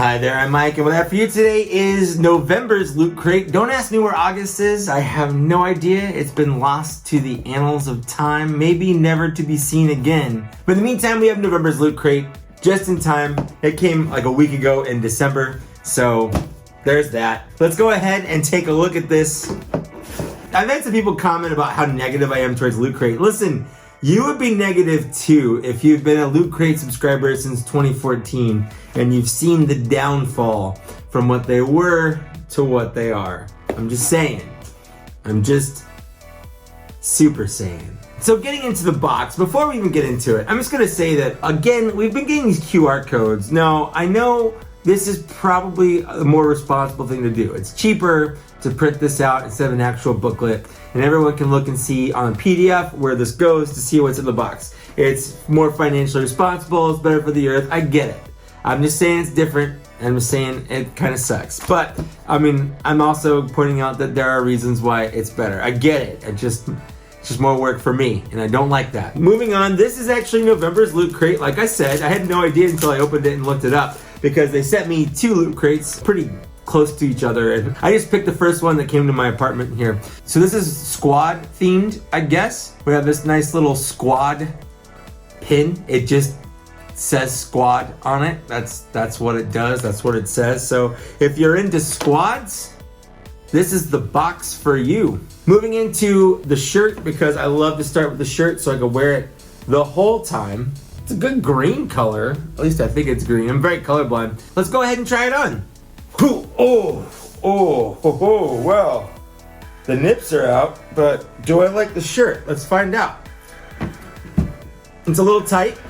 Hi there, I'm Mike, and what I have for you today is November's Loot Crate. Don't ask me where August is. I have no idea. It's been lost to the annals of time, maybe never to be seen again. But in the meantime, we have November's Loot Crate just in time. It came like a week ago in December, so there's that. Let's go ahead and take a look at this. I've had some people comment about how negative I am towards Loot Crate. Listen, you would be negative too if you've been a Loot Crate subscriber since 2014 and you've seen the downfall from what they were to what they are. I'm just saying. I'm just super saying. So getting into the box, before we even get into it, I'm just gonna say that, again, we've been getting these QR codes. Now, I know this is probably a more responsible thing to do. It's cheaper to print this out instead of an actual booklet, and everyone can look and see on a PDF where this goes to see what's in the box. It's more financially responsible, it's better for the earth, I get it. I'm just saying it's different, and I'm just saying it kind of sucks. But, I mean, I'm also pointing out that there are reasons why it's better. I get it, it's just more work for me, and I don't like that. Moving on, this is actually November's Loot Crate. Like I said, I had no idea until I opened it and looked it up, because they sent me 2 Loot Crates pretty close to each other, and I just picked the first one that came to my apartment here. So this is squad themed, I guess. We have this nice little squad pin. It just says squad on it. That's what it does. That's what it says. So if you're into squads, this is the box for you. Moving into the shirt, because I love to start with the shirt so I can wear it the whole time. It's a good green color. At least I think it's green. I'm very colorblind. Let's go ahead and try it on. Well, the nips are out, but do I like the shirt? Let's find out. It's a little tight,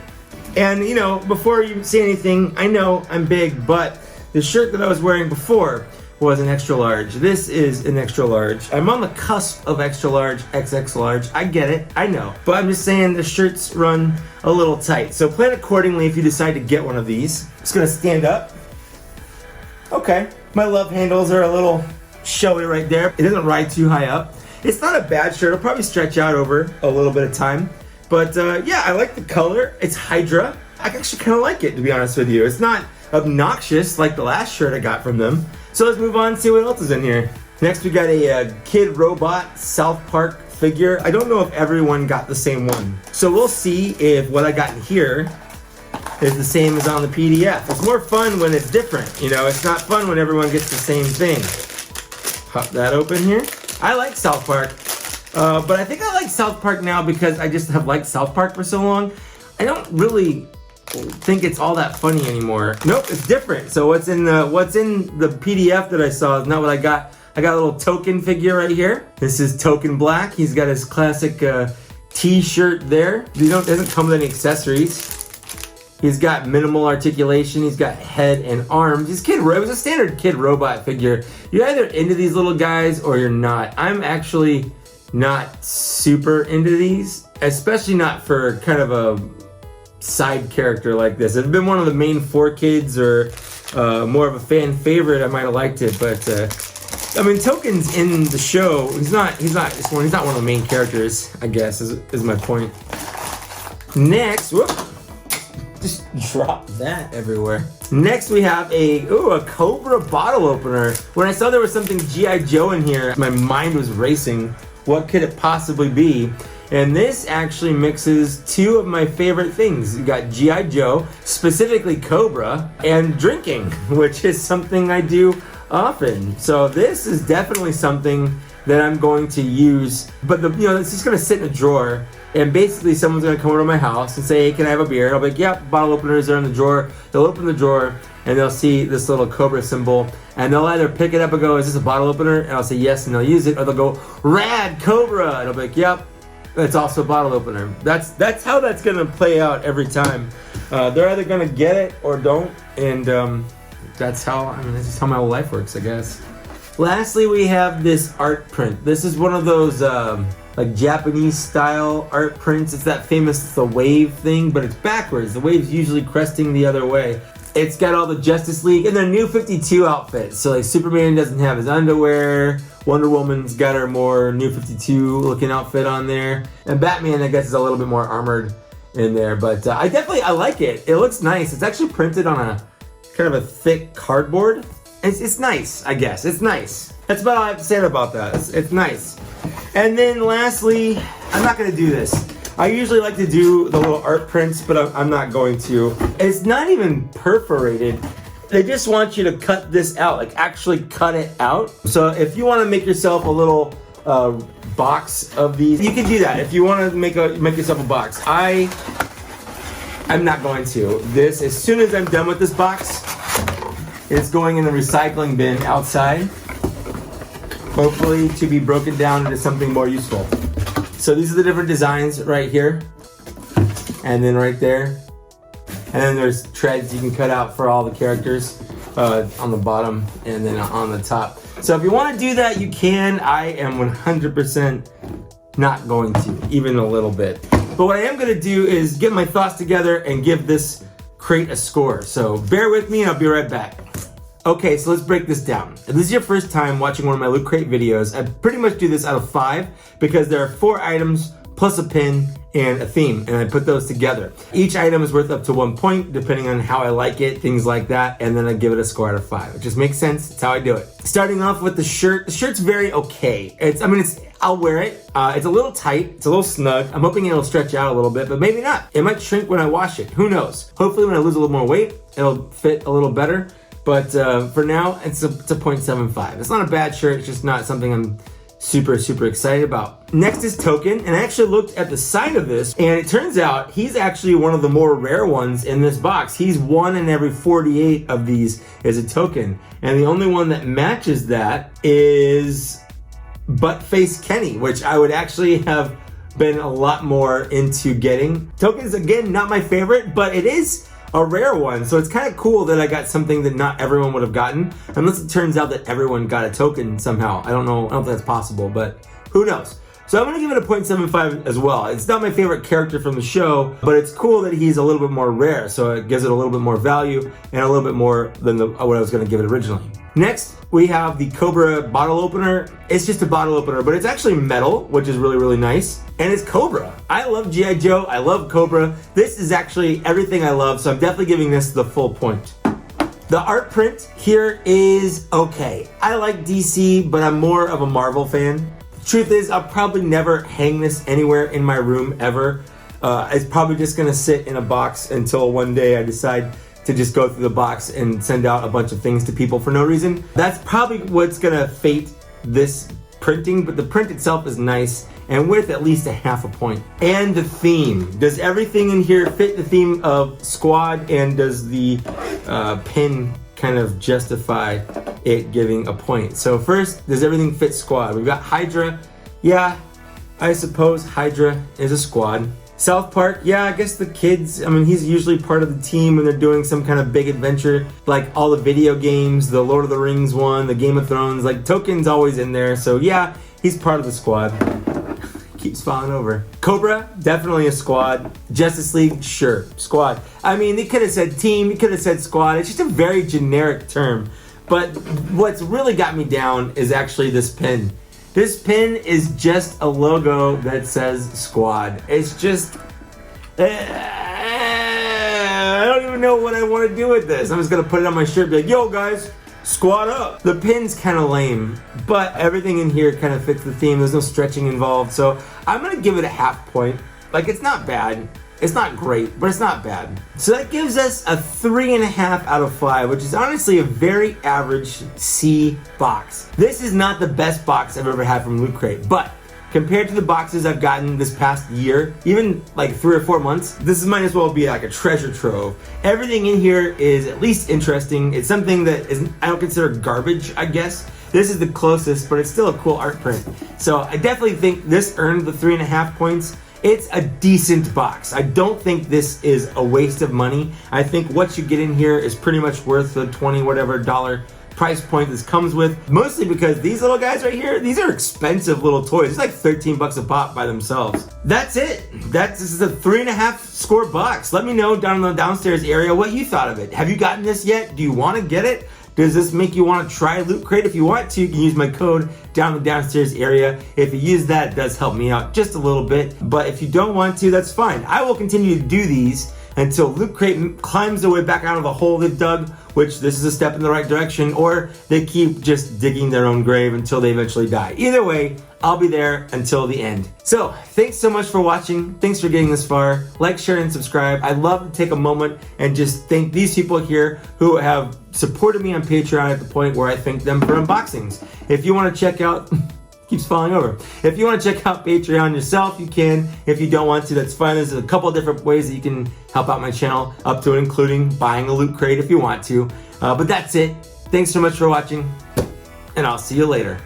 and you know, before you say anything, I know I'm big, but the shirt that I was wearing before was an extra large. This is an extra large. I'm on the cusp of extra large, XX large. I get it, I know. But I'm just saying the shirts run a little tight. So plan accordingly if you decide to get one of these. It's gonna stand up. Okay, my love handles are a little showy right there. It doesn't ride too high up. It's not a bad shirt. It'll probably stretch out over a little bit of time. But yeah, I like the color. It's Hydra. I actually kind of like it, to be honest with you. It's not obnoxious like the last shirt I got from them. So let's move on and see what else is in here. Next we got a Kid Robot South Park figure. I don't know if everyone got the same one. So we'll see if what I got in here is the same as on the PDF. It's more fun when it's different, you know? It's not fun when everyone gets the same thing. Pop that open here. I like South Park, but I think I like South Park now because I just have liked South Park for so long. I don't really think it's all that funny anymore. Nope, it's different. So what's in the PDF that I saw is not what I got. I got a little Token figure right here. This is Token Black. He's got his classic T-shirt there. He doesn't come with any accessories. He's got minimal articulation. He's got head and arms. It was a standard Kid Robot figure. You're either into these little guys or you're not. I'm actually not super into these, especially not for kind of a side character like this. If it had been one of the main 4 kids or more of a fan favorite, I might have liked it. But I mean, Token's in the show. He's not one of the main characters, I guess, is my point. Next, whoop. Just drop that everywhere. Next we have a Cobra bottle opener. When I saw there was something G.I. Joe in here, my mind was racing. What could it possibly be? And this actually mixes 2 of my favorite things. You got G.I. Joe, specifically Cobra, and drinking, which is something I do often. So this is definitely something that I'm going to use. But it's just gonna sit in a drawer. And basically someone's gonna come over to my house and say, hey, can I have a beer? And I'll be like, yep, bottle openers are in the drawer. They'll open the drawer and they'll see this little Cobra symbol and they'll either pick it up and go, is this a bottle opener? And I'll say yes, and they'll use it. Or they'll go, rad, Cobra. And I'll be like, yep, it's also a bottle opener. That's how that's gonna play out every time. They're either gonna get it or don't. And that's just how my whole life works, I guess. Lastly, we have this art print. This is one of those like Japanese style art prints. It's that famous the wave thing, but it's backwards. The wave's usually cresting the other way. It's got all the Justice League in their new 52 outfits. So like Superman doesn't have his underwear. Wonder Woman's got her more new 52 looking outfit on there. And Batman, I guess, is a little bit more armored in there. But I like it. It looks nice. It's actually printed on a kind of a thick cardboard. It's nice, I guess. It's nice. That's about all I have to say about that. It's nice. And then lastly, I'm not gonna do this. I usually like to do the little art prints, but I'm not going to. It's not even perforated. They just want you to cut this out, like actually cut it out. So if you wanna make yourself a little box of these, you can do that. If you wanna make yourself a box. I'm not going to. This, as soon as I'm done with this box, it's going in the recycling bin outside, hopefully to be broken down into something more useful. So these are the different designs right here, and then right there. And then there's treads you can cut out for all the characters on the bottom and then on the top. So if you want to do that, you can. I am 100% not going to, even a little bit. But what I am going to do is get my thoughts together and give this crate a score. So bear with me and I'll be right back. Okay, so let's break this down. If this is your first time watching one of my Loot Crate videos, I pretty much do this out of 5 because there are 4 items plus a pin and a theme, and I put those together. Each item is worth up to 1 point, depending on how I like it, things like that, and then I give it a score out of 5. It just makes sense, it's how I do it. Starting off with the shirt. The shirt's very okay. I'll wear it. It's a little tight, it's a little snug. I'm hoping it'll stretch out a little bit, but maybe not. It might shrink when I wash it, who knows? Hopefully when I lose a little more weight, it'll fit a little better. But for now, it's a 0.75. It's not a bad shirt, it's just not something I'm super excited about. Next is Token, and I actually looked at the side of this, and it turns out he's actually one of the more rare ones in this box. He's 1 in every 48 of these is a Token, and the only one that matches that is Buttface Kenny, which I would actually have been a lot more into getting. Token's, again, not my favorite, but it is a rare one, so it's kind of cool that I got something that not everyone would have gotten, unless it turns out that everyone got a token somehow. I don't know if that's possible, but who knows. So I'm gonna give it a 0.75 as well. It's not my favorite character from the show, but it's cool that he's a little bit more rare, so it gives it a little bit more value and a little bit more than what I was gonna give it originally. Next, we have the Cobra bottle opener. It's just a bottle opener, but it's actually metal, which is really nice. And it's Cobra. I love G.I. Joe, I love Cobra. This is actually everything I love, so I'm definitely giving this the full point. The art print here is okay. I like DC, but I'm more of a Marvel fan. Truth is, I'll probably never hang this anywhere in my room ever. It's probably just gonna sit in a box until one day I decide to just go through the box and send out a bunch of things to people for no reason. That's probably what's gonna fate this printing, but the print itself is nice and worth at least a half a point. And the theme. Does everything in here fit the theme of Squad, and does the pin kind of justify it giving a point? So first, does everything fit Squad? We've got Hydra. Yeah, I suppose Hydra is a squad. South Park, yeah, I guess the kids, he's usually part of the team when they're doing some kind of big adventure, like all the video games, the Lord of the Rings one, the Game of Thrones, like Token's always in there, so yeah, he's part of the squad. Keeps falling over. Cobra, definitely a squad. Justice League, sure, squad. They could have said team, you could have said squad, it's just a very generic term. But what's really got me down is actually this pin. This pin is just a logo that says squad. It's just, I don't even know what I want to do with this. I'm just gonna put it on my shirt and be like, yo guys, squad up. The pin's kind of lame, but everything in here kind of fits the theme. There's no stretching involved, so I'm gonna give it a half point. Like, it's not bad. It's not great, but it's not bad. So that gives us a 3.5 out of 5, which is honestly a very average C box. This is not the best box I've ever had from Loot Crate, but compared to the boxes I've gotten this past year, even like 3 or 4 months, this might as well be like a treasure trove. Everything in here is at least interesting. It's something that I don't consider garbage, I guess. This is the closest, but it's still a cool art print. So I definitely think this earned the 3.5 points. It's a decent box. I don't think this is a waste of money. I think what you get in here is pretty much worth the $20 whatever price point this comes with, mostly because these little guys right here, these are expensive little toys. It's like 13 bucks a pop by themselves. That's it. This is a 3.5 score box. Let me know down in the downstairs area what you thought of it. Have you gotten this yet? Do you want to get it? Does this make you want to try Loot Crate? If you want to, you can use my code down in the downstairs area. If you use that, it does help me out just a little bit. But if you don't want to, that's fine. I will continue to do these until Loot Crate climbs their way back out of the hole they've dug, which this is a step in the right direction, or they keep just digging their own grave until they eventually die. Either way, I'll be there until the end. So, thanks so much for watching. Thanks for getting this far. Like, share, and subscribe. I'd love to take a moment and just thank these people here who have supported me on Patreon at the point where I thank them for unboxings. If you want to check out... keeps falling over. If you want to check out Patreon yourself, you can. If you don't want to, that's fine. There's a couple of different ways that you can help out my channel, up to and including buying a loot crate if you want to. But that's it. Thanks so much for watching, and I'll see you later.